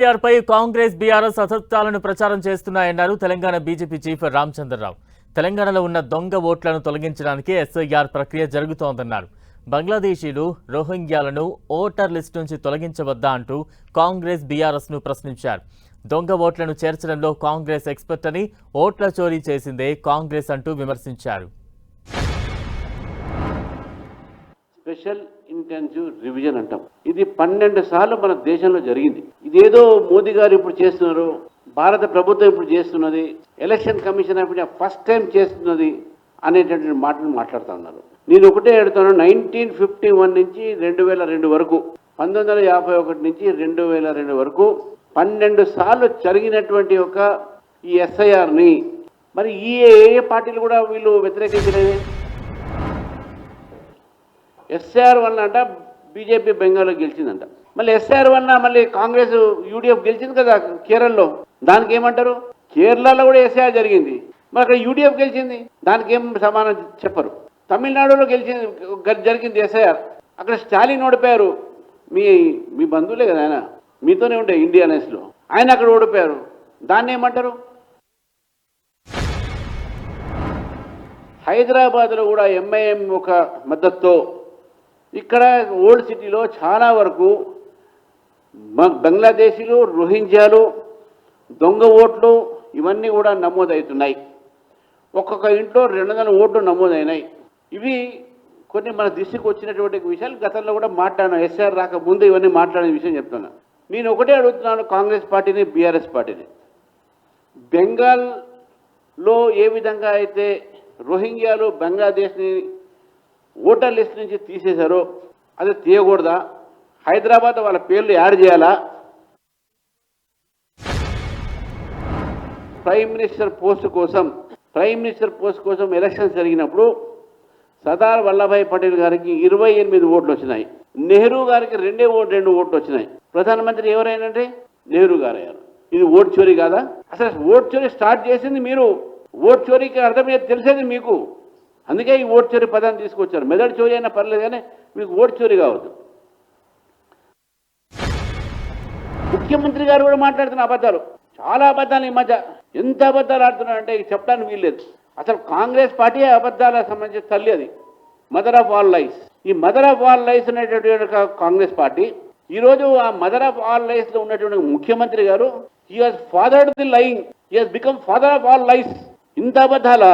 పై Congress BRS అసత్యాలను ప్రచారం చేస్తున్నాయన్నారు Telangana BJP chief Ramachandra Rao. తెలంగాణలో ఉన్న దొంగ ఓట్లను తొలగించడానికి ఎస్ఐఆర్ ప్రక్రియ జరుగుతోందన్నారు. బంగ్లాదేశీలు రోహింగ్యాలను ఓటర్ లిస్ట్ నుంచి తొలగించవద్దా అంటూ కాంగ్రెస్ బీఆర్ఎస్ ను ప్రశ్నించారు. దొంగ ఓట్లను చేర్చడంలో కాంగ్రెస్ ఎక్స్పర్ట్ అని, ఓట్ల చోరీ చేసిందే కాంగ్రెస్ అంటూ విమర్శించారు. స్పెషల్ ఇంటెన్సివ్ రివిజన్ అంటాం. ఇది 12 సార్లు మన దేశంలో జరిగింది. ఇదేదో మోదీ గారు ఇప్పుడు చేస్తున్నారు, భారత ప్రభుత్వం ఇప్పుడు చేస్తున్నది, ఎలక్షన్ కమిషన్ ఇప్పుడు ఫస్ట్ టైం చేస్తున్నది అనేటటువంటి మాటలు మాట్లాడుతూ ఉన్నారు. నేను ఒకటే అడుగుతాను, 1951 నుంచి 2002 వరకు, 1951 నుంచి 2002 వరకు 12 సార్లు జరిగినటువంటి ఒక ఈ ఎస్ఐఆర్ని మరి ఏ పార్టీలు కూడా వీళ్ళు వ్యతిరేకించలేదు. ఎస్ఆర్ వల్ల అంట బీజేపీ బెంగాల్లో గెలిచిందంట. మళ్ళీ ఎస్ఆర్ వల్ల మళ్ళీ కాంగ్రెస్ యూడీఎఫ్ గెలిచింది కదా కేరళలో, దానికి ఏమంటారు? కేరళలో కూడా ఎస్ఆర్ జరిగింది, మరి అక్కడ యూడీఎఫ్ గెలిచింది, దానికి ఏం సమానం చెప్పరు. తమిళనాడులో జరిగింది ఎస్ఐఆర్, అక్కడ స్టాలిన్ ఓడిపోయారు. మీ బంధువులే కదా ఆయన, మీతోనే ఉండే ఇండియా నేస్లో, ఆయన అక్కడ ఓడిపోయారు, దాన్ని ఏమంటారు? హైదరాబాద్లో కూడా ఎంఐఎం ఒక మద్దతుతో ఇక్కడ ఓల్డ్ సిటీలో చాలా వరకు బంగ్లాదేశీలు, రోహింగ్యాలు, దొంగ ఓట్లు ఇవన్నీ కూడా నమోదవుతున్నాయి. ఒక్కొక్క ఇంట్లో 200 ఓట్లు నమోదైనాయి. ఇవి కొన్ని మన దృష్టికి వచ్చినటువంటి విషయాలు గతంలో కూడా మాట్లాడినా, ఎస్ఆర్ రాకముందు ఇవన్నీ మాట్లాడిన విషయం చెప్తున్నా. నేను ఒకటే అడుగుతున్నాను కాంగ్రెస్ పార్టీని, బీఆర్ఎస్ పార్టీని, బెంగాల్లో ఏ విధంగా అయితే రోహింగ్యాలు బంగ్లాదేశ్ని ఓటర్ లిస్ట్ నుంచి తీసేశారో అది తీయకూడదా? హైదరాబాద్ వాళ్ళ పేర్లు యాడ్ చేయాలా? ప్రైమ్ మినిస్టర్ పోస్ట్ కోసం ఎలక్షన్స్ జరిగినప్పుడు సర్దార్ వల్లభాయ్ పటేల్ గారికి 28 ఓట్లు వచ్చినాయి, నెహ్రూ గారికి 2 ఓట్లు వచ్చినాయి. ప్రధానమంత్రి ఎవరైనంటే నెహ్రూ గారు అయ్యారు. ఇది ఓట్ చోరీ కాదా? అసలు ఓట్ చోరీ స్టార్ట్ చేసింది మీరు. ఓట్ చోరీకి అర్థం తెలిసేది మీకు, అందుకే ఈ ఓట్ చోరీ పదాన్ని తీసుకొచ్చారు. మెదడు చోరీ అయినా పర్లేదు కానీ మీకు ఓట్ చోరీ కావద్దు. ముఖ్యమంత్రి గారు కూడా మాట్లాడుతున్న అబద్ధాలు, చాలా అబద్ధాలు ఈ మధ్య. ఎంత అబద్ధాలు ఆడుతున్నారంటే చెప్పడానికి వీల్లేదు. అసలు కాంగ్రెస్ పార్టీ అబద్ధాలకు సంబంధించిన తల్లి, అది మదర్ ఆఫ్ ఆల్ లైస్. ఈ మదర్ ఆఫ్ ఆల్ లైస్ అనేటటువంటి కాంగ్రెస్ పార్టీ ఈరోజు ఆ మదర్ ఆఫ్ ఆల్ లైస్ లో ఉన్నటువంటి ముఖ్యమంత్రి గారు, he has fathered the lying, he has become father of all lies. ఇంత అబద్ధాలా?